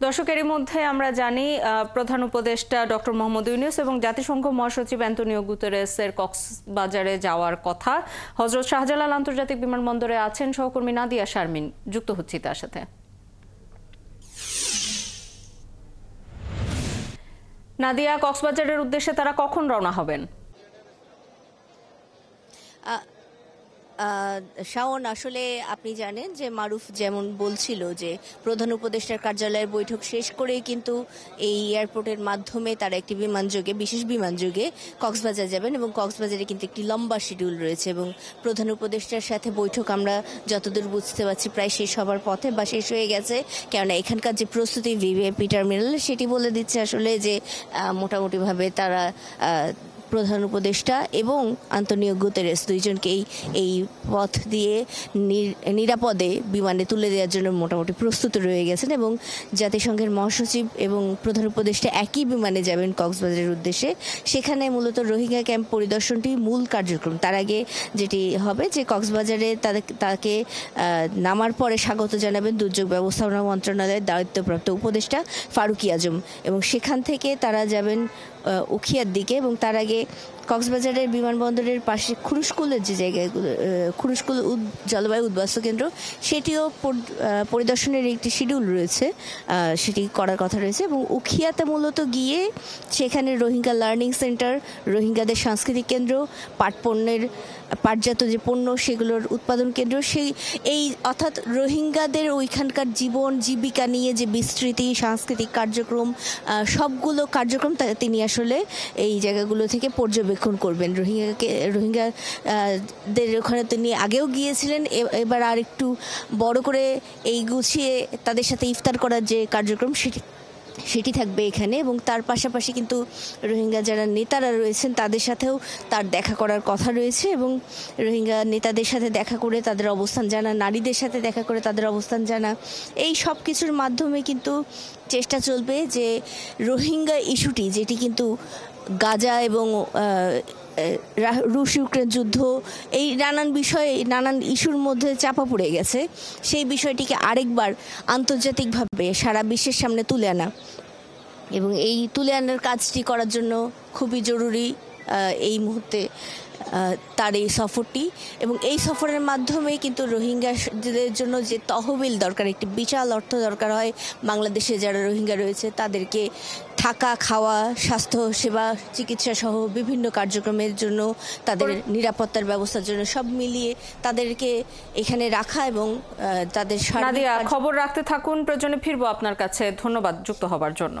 দর্শকের মধ্যে আমরা জানি প্রধান উপদেষ্টা ডক্টর মোহাম্মদ ইউনূস এবং জাতিসংঘ মহাসচিব অ্যান্তোনিও গুতেরেসের কক্সবাজারে যাওয়ার কথা। হযরত শাহজালাল আন্তর্জাতিক বিমানবন্দরে আছেন সহকর্মী নাদিয়া শারমিন, যুক্ত হচ্ছি তার সাথে। নাদিয়া, কক্সবাজারের উদ্দেশ্যে তারা কখন রওনা হবেন? শাওন, আসলে আপনি জানেন যে মারুফ যেমন বলছিল যে প্রধান উপদেষ্টার কার্যালয়ের বৈঠক শেষ করেই কিন্তু এই এয়ারপোর্টের মাধ্যমে তারা একটি বিমানযোগে, বিশেষ বিমানযোগে কক্সবাজার যাবেন এবং কক্সবাজারে কিন্তু একটি লম্বা শিডিউল রয়েছে এবং প্রধান উপদেষ্টার সাথে বৈঠক আমরা যতদূর বুঝতে পারছি প্রায় শেষ হবার পথে বা শেষ হয়ে গেছে। কেননা এখানকার যে প্রস্তুতি ভিভিআইপি টার্মিনাল সেটি বলে দিচ্ছে আসলে যে মোটামুটিভাবে তারা প্রধান উপদেষ্টা এবং আন্তোনিও গুতেরেস দুইজনকেই এই পথ দিয়ে নিরাপদে বিমানে তুলে দেওয়ার জন্য মোটামুটি প্রস্তুত রয়ে গেছেন এবং জাতিসংঘের মহাসচিব এবং প্রধান উপদেষ্টা একই বিমানে যাবেন কক্সবাজারের উদ্দেশ্যে। সেখানে মূলত রোহিঙ্গা ক্যাম্প পরিদর্শনটি মূল কার্যক্রম। তার আগে যেটি হবে যে কক্সবাজারে তাকে নামার পরে স্বাগত জানাবেন দুর্যোগ ব্যবস্থাপনা মন্ত্রণালয়ের দায়িত্বপ্রাপ্ত উপদেষ্টা ফারুকী আজম এবং সেখান থেকে তারা যাবেন উখিয়ার দিকে এবং তার আগে কক্সবাজারের বিমানবন্দরের পাশে খুরুশকুলের যে জায়গাগুলো, খুরুশকুল জলবায়ু উদ্বাস্তু কেন্দ্র, সেটিও পরিদর্শনের একটি শিডিউল রয়েছে, সেটি করার কথা রয়েছে এবং উখিয়াতে মূলত গিয়ে সেখানে রোহিঙ্গা লার্নিং সেন্টার, রোহিঙ্গাদের সাংস্কৃতিক কেন্দ্র, পাটজাত যে পণ্য সেগুলোর উৎপাদন কেন্দ্র, এই অর্থাৎ রোহিঙ্গাদের ওইখানকার জীবন জীবিকা নিয়ে যে বিস্তৃতি, সাংস্কৃতিক কার্যক্রম, সবগুলো কার্যক্রম তিনি আসলে এই জায়গাগুলো থেকে পর্যবেক্ষণ করবেন। রোহিঙ্গাদের ওখানে তিনি আগেও গিয়েছিলেন, এবার আর একটু বড় করে এই গুছিয়ে তাদের সাথে ইফতার করার যে কার্যক্রম সেটি থাকবে এখানে এবং তার পাশাপাশি কিন্তু রোহিঙ্গা যারা নেতারা রয়েছেন তাদের সাথেও তার দেখা করার কথা রয়েছে এবং রোহিঙ্গা নেতাদের সাথে দেখা করে তাদের অবস্থান জানা, নারীদের সাথে দেখা করে তাদের অবস্থান জানা, এই সব কিছুর মাধ্যমে কিন্তু চেষ্টা চলবে যে রোহিঙ্গা ইস্যুটি, যেটি কিন্তু গাজা এবং রুশ ইউক্রেন যুদ্ধ, এই নানান বিষয়ে, নানান ইস্যুর মধ্যে চাপা পড়ে গেছে, সেই বিষয়টিকে আরেকবার আন্তর্জাতিকভাবে সারা বিশ্বের সামনে তুলে আনা এবং এই তুলে আনার কাজটি করার জন্য খুবই জরুরি এই মুহূর্তে তার এই সফরটি এবং এই সফরের মাধ্যমে কিন্তু রোহিঙ্গাদের জন্য যে তহবিল দরকার, একটি বিশাল অর্থ দরকার হয় বাংলাদেশে যারা রোহিঙ্গা রয়েছে তাদেরকে থাকা, খাওয়া, স্বাস্থ্য সেবা, চিকিৎসা সহ বিভিন্ন কার্যক্রমের জন্য, তাদের নিরাপত্তার ব্যবস্থার জন্য, সব মিলিয়ে তাদেরকে এখানে রাখা এবং তাদের খবর রাখতে থাকুন, প্রয়োজনে ফিরবো আপনার কাছে। ধন্যবাদ যুক্ত হবার জন্য।